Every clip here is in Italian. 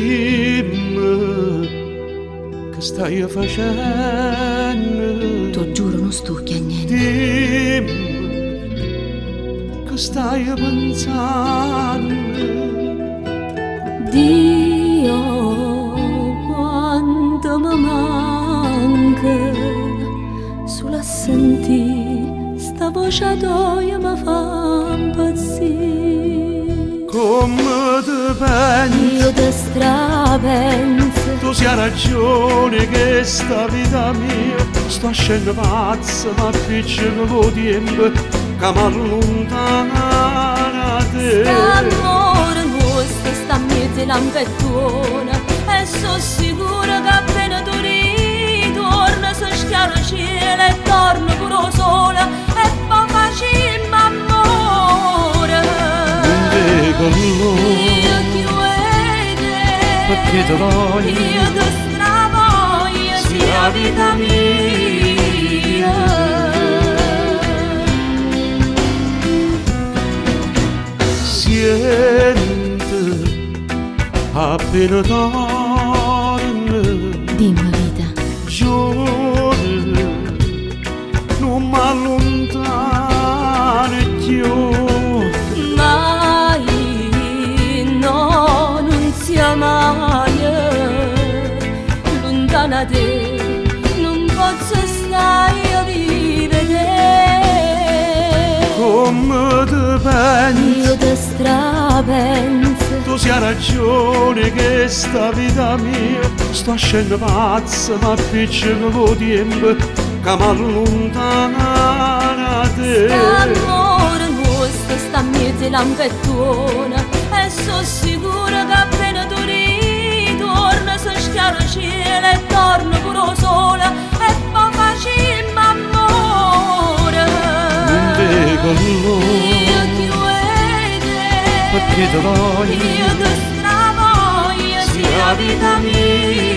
Dimmi che stai facendo. T'ho giuro non sto chiagnendo. Dimmi che stai pensando. Dio quanto mi manca, solo a sentire sta voce tua mi fa impazzire. Come te pensi? Io te strapenso. Tu sia ragione che sta vita mia sto scendendo pazza, ma piccolo con tempo che mi allontana da te. L'amore nostro sta in mezzo all'ampettona e sono sicura che appena tu ritorni si schiara il cielo e torna pure sola e poi facciamo amore. Non dico Io ti vedo perché ti voglio, io ti stravoglio sia vita mia. Senti appena torna. Dimmi vita, Giorno non mi allontana più. mai no, non sia mai lontana da te, non posso stare a vivere. Come te pensi? Io te strapenso. Tu sia ragione che sta vita mia sto scendendo pazza, ma piccolo con tempo che mi allontana da te. L'amore nostro sta in mezzo all'ampettona e sono sicura che appena tu ritorni si schiara il cielo e torna pure sola e poi facciamo amore. Non dico Io ti vedo perché ti voglio, io ti stravoglio sia vita mia.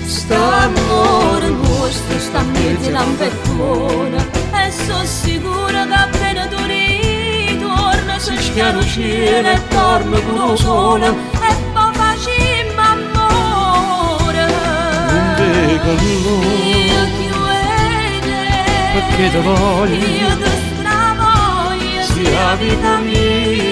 St'amore nostro sta in mezzo all'ampettona e sono sicura che appena tu ritorni si schiara il cielo e torna pure sola e poi facciamo amore. non dico Io ti vedo perché ti voglio, io ti stravoglio sia vita mia.